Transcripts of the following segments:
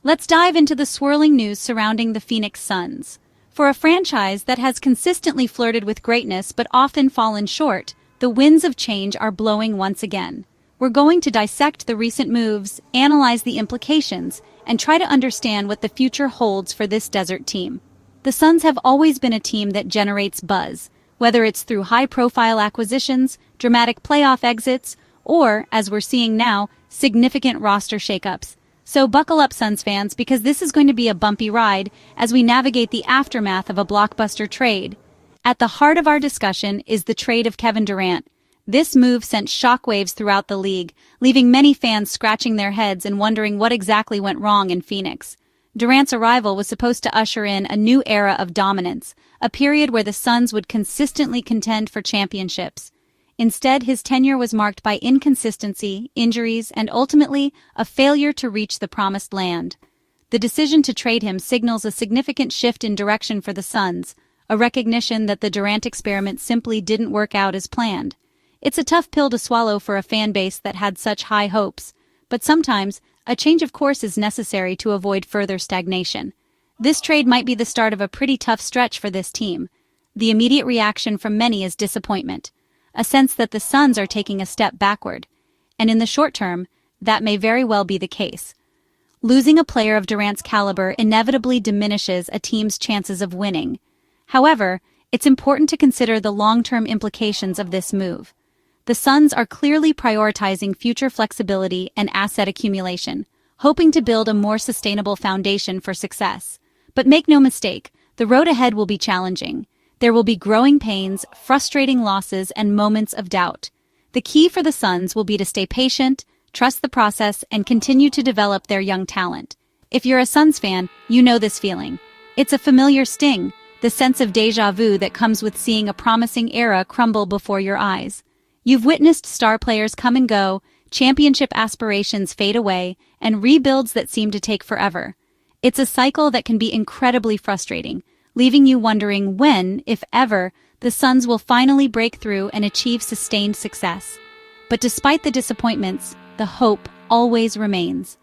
Let's dive into the swirling news surrounding the Phoenix Suns. For a franchise that has consistently flirted with greatness but often fallen short, the winds of change are blowing once again. We're going to dissect the recent moves, analyze the implications, and try to understand what the future holds for this desert team. The Suns have always been a team that generates buzz, whether it's through high-profile acquisitions, dramatic playoff exits, or, as we're seeing now, significant roster shakeups. So buckle up, Suns fans, because this is going to be a bumpy ride as we navigate the aftermath of a blockbuster trade. At the heart of our discussion is the trade of Kevin Durant. This move sent shockwaves throughout the league, leaving many fans scratching their heads and wondering what exactly went wrong in Phoenix. Durant's arrival was supposed to usher in a new era of dominance, a period where the Suns would consistently contend for championships. Instead, his tenure was marked by inconsistency, injuries, and ultimately, a failure to reach the promised land. The decision to trade him signals a significant shift in direction for the Suns, a recognition that the Durant experiment simply didn't work out as planned. It's a tough pill to swallow for a fan base that had such high hopes, but sometimes, a change of course is necessary to avoid further stagnation. This trade might be the start of a pretty tough stretch for this team. The immediate reaction from many is disappointment, a sense that the Suns are taking a step backward. And in the short term, that may very well be the case. Losing a player of Durant's caliber inevitably diminishes a team's chances of winning. However, it's important to consider the long-term implications of this move. The Suns are clearly prioritizing future flexibility and asset accumulation, hoping to build a more sustainable foundation for success. But make no mistake, the road ahead will be challenging. There will be growing pains, frustrating losses, and moments of doubt. The key for the Suns will be to stay patient, trust the process, and continue to develop their young talent. If you're a Suns fan, you know this feeling. It's a familiar sting, the sense of déjà vu that comes with seeing a promising era crumble before your eyes. You've witnessed star players come and go, championship aspirations fade away, and rebuilds that seem to take forever. It's a cycle that can be incredibly frustrating, leaving you wondering when, if ever, the Suns will finally break through and achieve sustained success. But despite the disappointments, the hope always remains.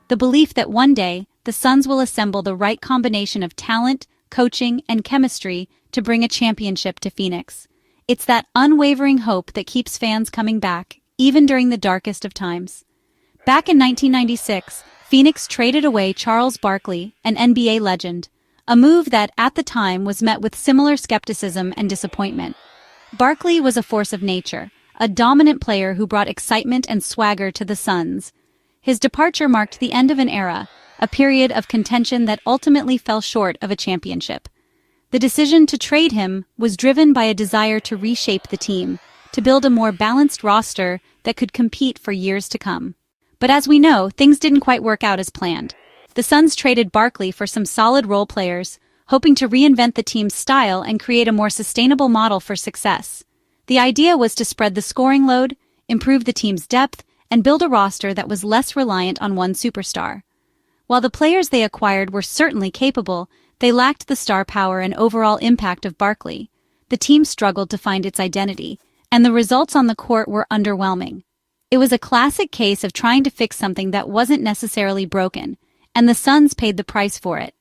The belief that one day, the Suns will assemble the right combination of talent, coaching, and chemistry to bring a championship to Phoenix. It's that unwavering hope that keeps fans coming back, even during the darkest of times. Back in 1996, Phoenix traded away Charles Barkley, an NBA legend, a move that, at the time, was met with similar skepticism and disappointment. Barkley was a force of nature, a dominant player who brought excitement and swagger to the Suns. His departure marked the end of an era, a period of contention that ultimately fell short of a championship. The decision to trade him was driven by a desire to reshape the team, to build a more balanced roster that could compete for years to come. But as we know, things didn't quite work out as planned. The Suns traded Barkley for some solid role players, hoping to reinvent the team's style and create a more sustainable model for success. The idea was to spread the scoring load, improve the team's depth, and build a roster that was less reliant on one superstar. While the players they acquired were certainly capable, they lacked the star power and overall impact of Barkley. The team struggled to find its identity, and the results on the court were underwhelming. It was a classic case of trying to fix something that wasn't necessarily broken, and the Suns paid the price for it.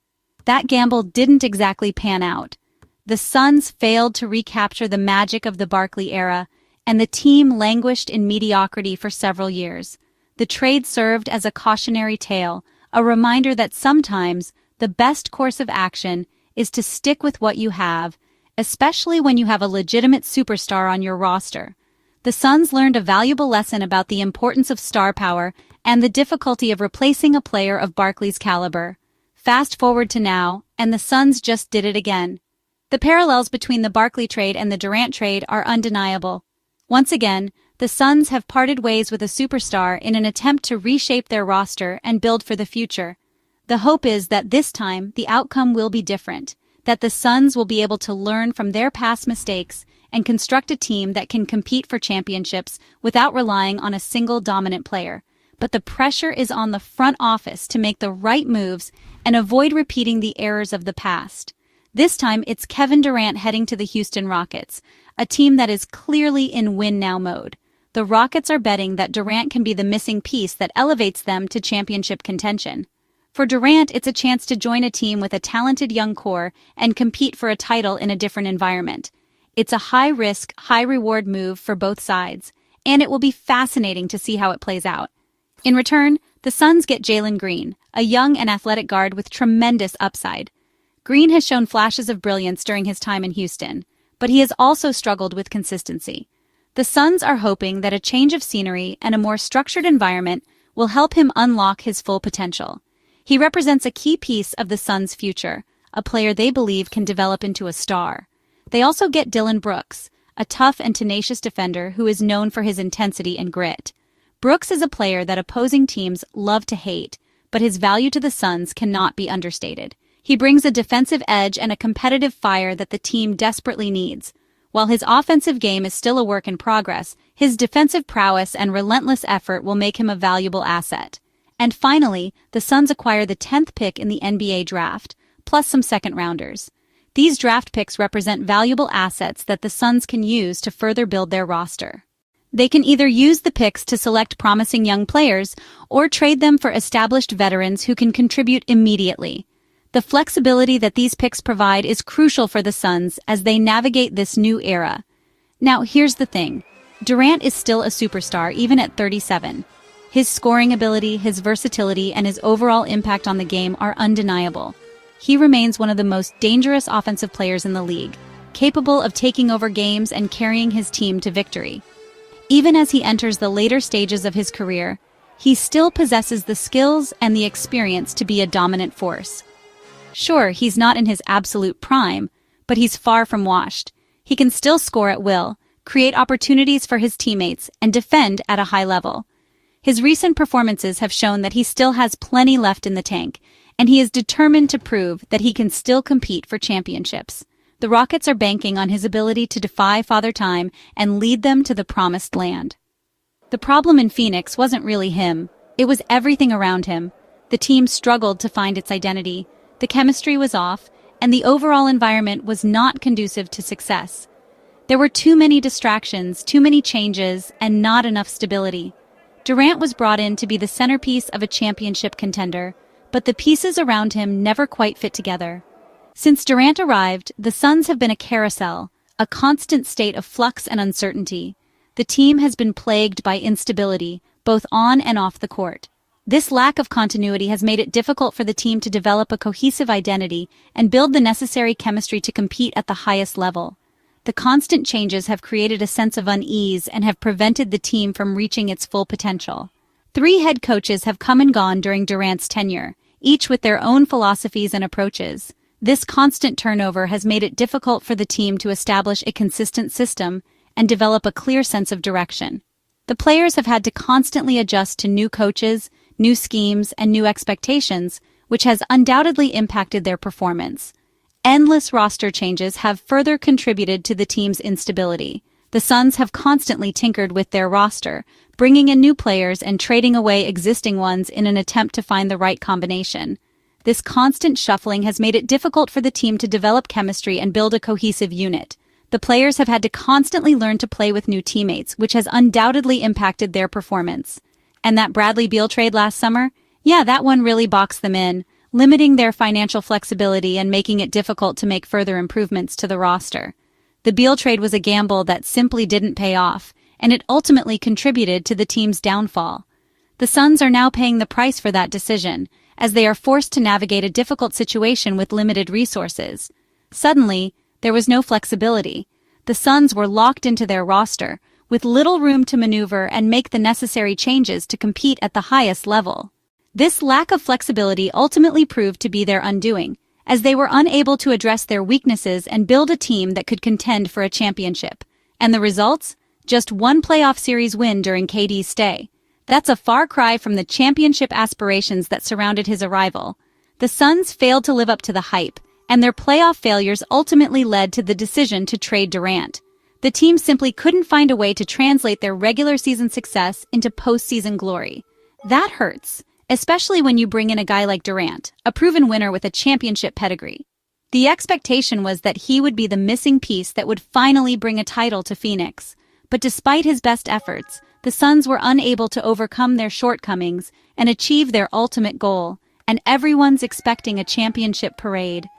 That gamble didn't exactly pan out. The Suns failed to recapture the magic of the Barkley era, and the team languished in mediocrity for several years. The trade served as a cautionary tale, a reminder that sometimes the best course of action is to stick with what you have, especially when you have a legitimate superstar on your roster. The Suns learned a valuable lesson about the importance of star power and the difficulty of replacing a player of Barkley's caliber. Fast forward to now, and the Suns just did it again. The parallels between the Barkley trade and the Durant trade are undeniable. Once again, the Suns have parted ways with a superstar in an attempt to reshape their roster and build for the future. The hope is that this time the outcome will be different, that the Suns will be able to learn from their past mistakes and construct a team that can compete for championships without relying on a single dominant player. But the pressure is on the front office to make the right moves and avoid repeating the errors of the past. This time, it's Kevin Durant heading to the Houston Rockets, a team that is clearly in win-now mode. The Rockets are betting that Durant can be the missing piece that elevates them to championship contention. For Durant, it's a chance to join a team with a talented young core and compete for a title in a different environment. It's a high-risk, high-reward move for both sides, and it will be fascinating to see how it plays out. In return, the Suns get Jalen Green, a young and athletic guard with tremendous upside. Green has shown flashes of brilliance during his time in Houston, but he has also struggled with consistency. The Suns are hoping that a change of scenery and a more structured environment will help him unlock his full potential. He represents a key piece of the Suns' future, a player they believe can develop into a star. They also get Dillonbrooks, a tough and tenacious defender who is known for his intensity and grit. Brooks is a player that opposing teams love to hate, but his value to the Suns cannot be understated. He brings a defensive edge and a competitive fire that the team desperately needs. While his offensive game is still a work in progress, his defensive prowess and relentless effort will make him a valuable asset. And finally, the Suns acquire the 10th pick in the NBA draft, plus some second-rounders. These draft picks represent valuable assets that the Suns can use to further build their roster. They can either use the picks to select promising young players or trade them for established veterans who can contribute immediately. The flexibility that these picks provide is crucial for the Suns as they navigate this new era. Now, here's the thing. Durant is still a superstar even at 37. His scoring ability, his versatility, and his overall impact on the game are undeniable. He remains one of the most dangerous offensive players in the league, capable of taking over games and carrying his team to victory. Even as he enters the later stages of his career, he still possesses the skills and the experience to be a dominant force. Sure, he's not in his absolute prime, but he's far from washed. He can still score at will, create opportunities for his teammates, and defend at a high level. His recent performances have shown that he still has plenty left in the tank, and he is determined to prove that he can still compete for championships. The Rockets are banking on his ability to defy Father Time and lead them to the promised land. The problem in Phoenix wasn't really him. It was everything around him. The team struggled to find its identity. The chemistry was off, and the overall environment was not conducive to success. There were too many distractions, too many changes, and not enough stability. Durant was brought in to be the centerpiece of a championship contender, but the pieces around him never quite fit together. Since Durant arrived, the Suns have been a carousel, a constant state of flux and uncertainty. The team has been plagued by instability, both on and off the court. This lack of continuity has made it difficult for the team to develop a cohesive identity and build the necessary chemistry to compete at the highest level. The constant changes have created a sense of unease and have prevented the team from reaching its full potential. 3 head coaches have come and gone during Durant's tenure, each with their own philosophies and approaches. This constant turnover has made it difficult for the team to establish a consistent system and develop a clear sense of direction. The players have had to constantly adjust to new coaches, new schemes, and new expectations, which has undoubtedly impacted their performance. Endless roster changes have further contributed to the team's instability. The Suns have constantly tinkered with their roster, bringing in new players and trading away existing ones in an attempt to find the right combination. This constant shuffling has made it difficult for the team to develop chemistry and build a cohesive unit. The players have had to constantly learn to play with new teammates, which has undoubtedly impacted their performance. And that Bradley Beal trade last summer? Yeah, that one really boxed them in, limiting their financial flexibility and making it difficult to make further improvements to the roster. The Beal trade was a gamble that simply didn't pay off, and it ultimately contributed to the team's downfall. The Suns are now paying the price for that decision, as they are forced to navigate a difficult situation with limited resources. Suddenly, there was no flexibility. The Suns were locked into their roster, with little room to maneuver and make the necessary changes to compete at the highest level. This lack of flexibility ultimately proved to be their undoing, as they were unable to address their weaknesses and build a team that could contend for a championship. And the results? Just one playoff series win during KD's stay. That's a far cry from the championship aspirations that surrounded his arrival. The Suns failed to live up to the hype, and their playoff failures ultimately led to the decision to trade Durant. The team simply couldn't find a way to translate their regular season success into postseason glory. That hurts, especially when you bring in a guy like Durant, a proven winner with a championship pedigree. The expectation was that he would be the missing piece that would finally bring a title to Phoenix. But despite his best efforts, the Suns were unable to overcome their shortcomings and achieve their ultimate goal, and everyone's expecting a championship parade.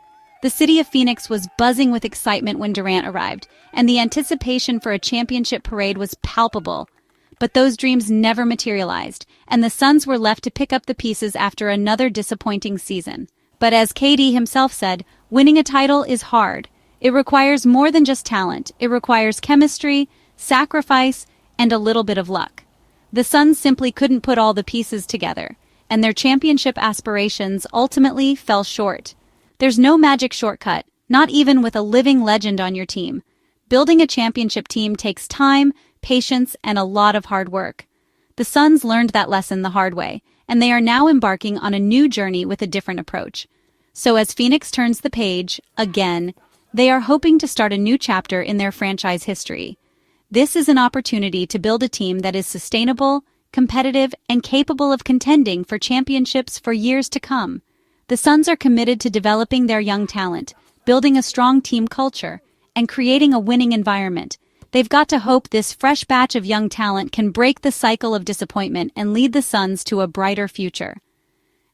The city of Phoenix was buzzing with excitement when Durant arrived, and the anticipation for a championship parade was palpable. But those dreams never materialized, and the Suns were left to pick up the pieces after another disappointing season. But as KD himself said, winning a title is hard. It requires more than just talent. It requires chemistry, sacrifice, and a little bit of luck. The Suns simply couldn't put all the pieces together, and their championship aspirations ultimately fell short. There's no magic shortcut, not even with a living legend on your team. Building a championship team takes time, patience, and a lot of hard work. The Suns learned that lesson the hard way, and they are now embarking on a new journey with a different approach. So as Phoenix turns the page, again, they are hoping to start a new chapter in their franchise history. This is an opportunity to build a team that is sustainable, competitive, and capable of contending for championships for years to come. The Suns are committed to developing their young talent, building a strong team culture, and creating a winning environment. They've got to hope this fresh batch of young talent can break the cycle of disappointment and lead the Suns to a brighter future.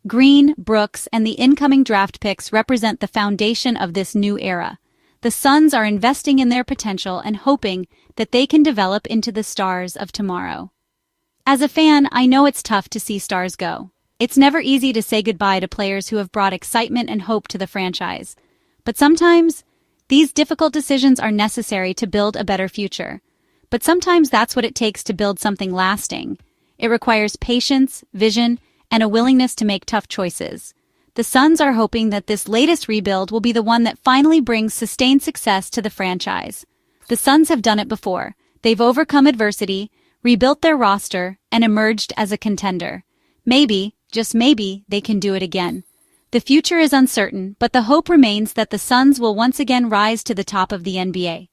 Green, Brooks, and the incoming draft picks represent the foundation of this new era. The Suns are investing in their potential and hoping that they can develop into the stars of tomorrow. As a fan, I know it's tough to see stars go. It's never easy to say goodbye to players who have brought excitement and hope to the franchise. But sometimes, these difficult decisions are necessary to build a better future. But sometimes that's what it takes to build something lasting. It requires patience, vision, and a willingness to make tough choices. The Suns are hoping that this latest rebuild will be the one that finally brings sustained success to the franchise. The Suns have done it before. They've overcome adversity, rebuilt their roster, and emerged as a contender. Maybe, just maybe, they can do it again. The future is uncertain, but the hope remains that the Suns will once again rise to the top of the NBA.